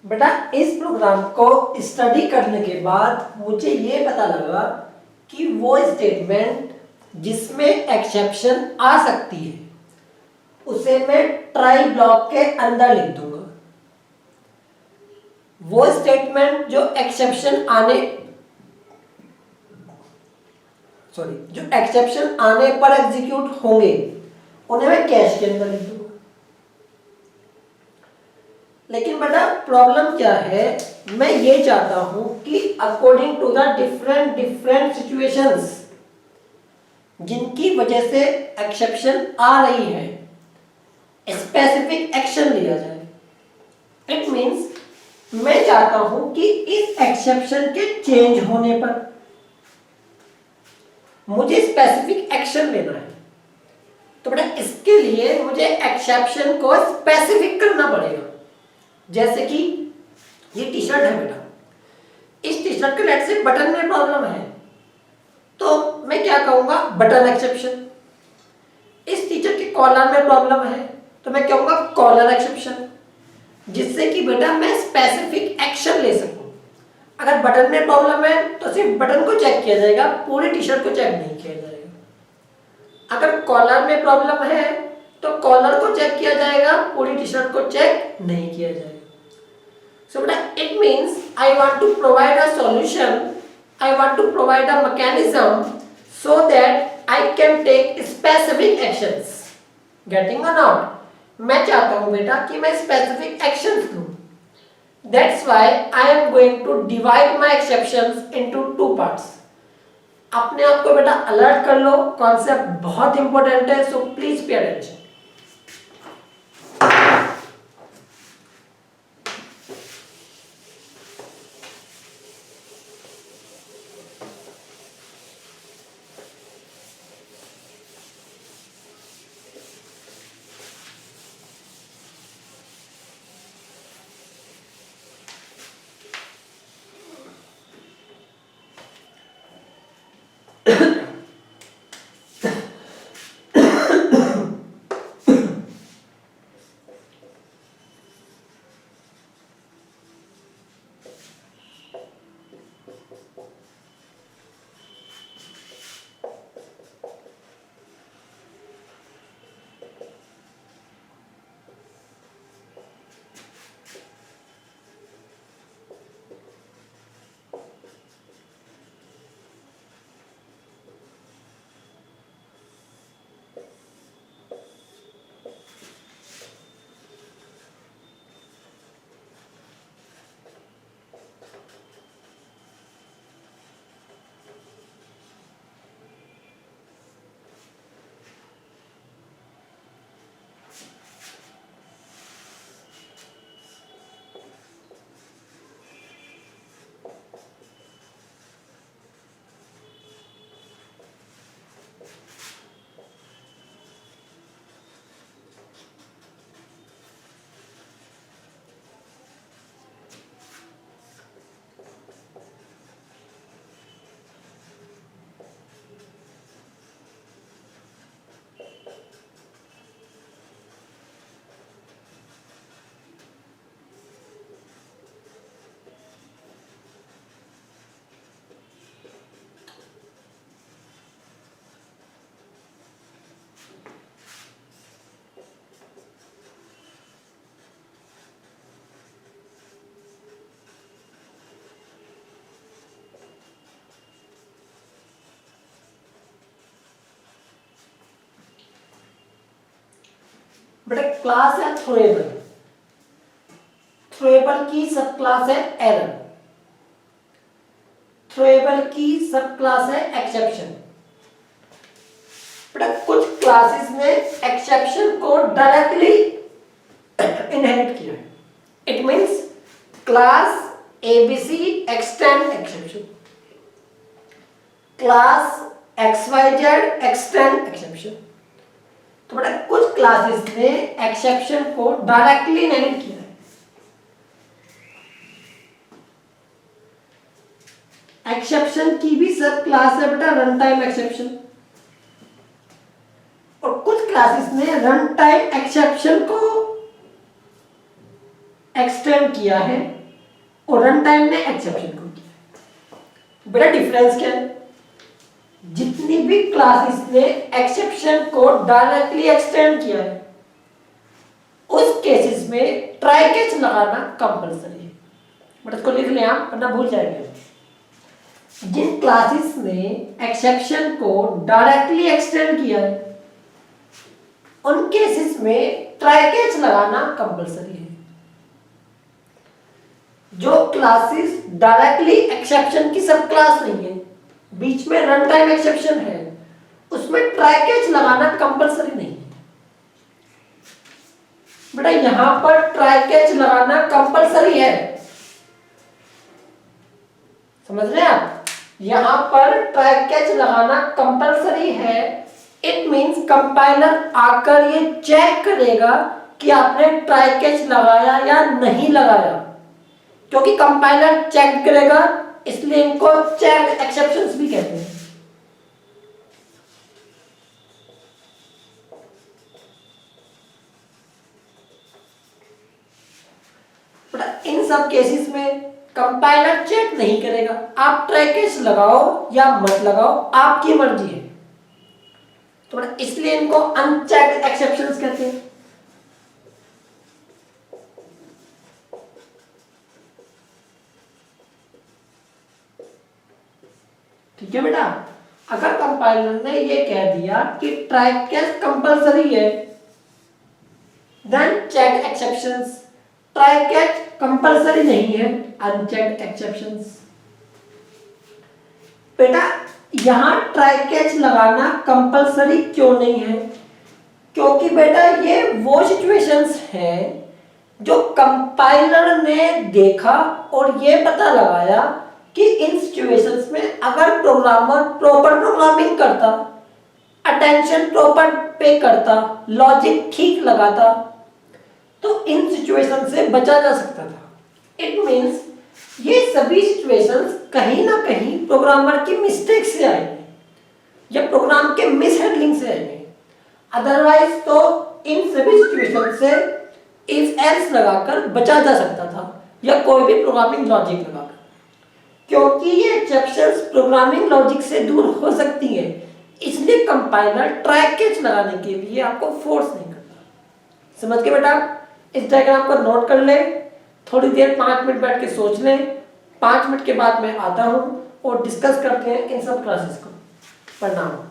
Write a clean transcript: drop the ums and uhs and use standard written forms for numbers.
बेटा इस प्रोग्राम को स्टडी करने के बाद मुझे ये पता लगा कि वो स्टेटमेंट जिसमें एक्सेप्शन आ सकती है उसे मैं ट्राई ब्लॉक के अंदर लिख दूंगा। वो स्टेटमेंट जो एक्सेप्शन आने पर एग्जीक्यूट होंगे उन्हें मैं कैश के अंदर लिख दूंगा। लेकिन बेटा प्रॉब्लम क्या है, मैं ये चाहता हूं कि according to the different situations जिनकी वजह से एक्सेप्शन आ रही है स्पेसिफिक एक्शन लिया जाए। इट मींस मैं चाहता हूं कि इस एक्सेप्शन के चेंज होने पर मुझे स्पेसिफिक एक्शन लेना है। तो बेटा इसके लिए मुझे एक्सेप्शन को स्पेसिफिक करना पड़ेगा। जैसे कि ये टी शर्ट है बेटा, इस टी शर्ट के लेट से बटन में प्रॉब्लम है तो मैं क्या कहूंगा, बटन एक्सेप्शन। इस टी शर्ट के कॉलर में प्रॉब्लम है तो मैं कहूंगा कॉलर एक्सेप्शन, जिससे कि बेटा मैं स्पेसिफिक एक्शन ले सकूं। अगर बटन में प्रॉब्लम है तो सिर्फ बटन को चेक किया जाएगा, पूरी टी शर्ट को चेक नहीं किया जाएगा। अगर कॉलर में प्रॉब्लम है तो कॉलर को चेक किया जाएगा, पूरी टी शर्ट को चेक नहीं किया जाएगा। So it means I want to provide a solution, I want to provide a mechanism so that I can take specific actions. Getting or not? मैं चाहता हूँ बेटा कि मैं specific actions लूँ। That's why I am going to divide my exceptions into two parts. अपने आप को बेटा अलर्ट कर लो, कॉन्सेप्ट बहुत इंपॉर्टेंट है, so please pay attention. बेटा क्लास है थ्रोएबल, थ्रोएबल की सब क्लास है एरर, थ्रोएबल की सब क्लास है एक्सेप्शन। बेटा कुछ क्लासेस ने एक्सेप्शन को डायरेक्टली इनहेरिट किया है। It means class ABC extend exception, class XYZ extend exception. तो बेटा कुछ क्लासेस ने एक्सेप्शन को डायरेक्टली इनहेरिट किया है। एक्सेप्शन की भी सब क्लास है बेटा रन टाइम एक्सेप्शन, और कुछ क्लासेस ने रन टाइम एक्सेप्शन को एक्सटेंड किया है और रन टाइम ने एक्सेप्शन को किया। बड़ा डिफरेंस क्या है? जितनी भी क्लासेस ने एक्सेप्शन को डायरेक्टली एक्सटेंड किया है उस केसेस में ट्राई कैच लगाना कंपलसरी है। बट इसको लिख लें आप, वरना भूल जाएंगे। जिन क्लासेस ने एक्सेप्शन को डायरेक्टली एक्सटेंड किया है उन केसेस में ट्राई कैच लगाना कंपलसरी है। जो क्लासेस डायरेक्टली एक्सेप्शन की सब क्लास नहीं है, बीच में रन टाइम एक्सेप्शन है, उसमें ट्राई कैच लगाना कंपलसरी नहीं है। बेटा यहां पर ट्राई कैच लगाना कंपलसरी है, समझ रहे हैं आप? यहां पर ट्राई कैच लगाना कंपलसरी है। इट मींस कंपाइलर आकर ये चेक करेगा कि आपने ट्राई कैच लगाया या नहीं लगाया। क्योंकि कंपाइलर चेक करेगा इसलिए इनको चेक एक्सेप्शंस भी कहते हैं। इन सब केसेस में कंपाइलर चेक नहीं करेगा, आप ट्राई कैच लगाओ या मत लगाओ, आपकी मर्जी है। तो इसलिए इनको अनचेक्ड एक्सेप्शंस कहते हैं। ठीक है बेटा, अगर कंपाइलर ने ये कह दिया कि ट्राई कैच कंपलसरी है, then check exceptions. Try catch compulsory नहीं है, अनचेक्ड एक्सेप्शंस। बेटा यहां ट्राई कैच लगाना कंपलसरी क्यों नहीं है? क्योंकि बेटा ये वो सिचुएशंस हैं जो कंपाइलर ने देखा और ये पता लगाया कि इन सिचुएशंस में अगर प्रोग्रामर प्रॉपर प्रोग्रामिंग करता, अटेंशन प्रॉपर पे करता, लॉजिक ठीक लगाता, तो इन सिचुएशन से बचा जा सकता था। इट मींस ये सभी सिचुएशंस कहीं ना कहीं प्रोग्रामर की मिस्टेक से आएंगे या प्रोग्राम के मिसहैंडलिंग से आएंगे। अदरवाइज तो इन सभी सिचुएशन से इफ एल्स लगाकर बचा जा सकता था या कोई भी प्रोग्रामिंग लॉजिक लगाकर। क्योंकि ये एक्सेप्शंस प्रोग्रामिंग लॉजिक से दूर हो सकती है, इसलिए कंपाइलर ट्राई कैच लगाने के लिए आपको फोर्स नहीं करता। समझ के बेटा? इस डायग्राम को नोट कर ले, थोड़ी देर 5 मिनट बैठ के सोच लें। 5 मिनट के बाद मैं आता हूं और डिस्कस करते हैं इन सब क्लासेस को। प्रणाम।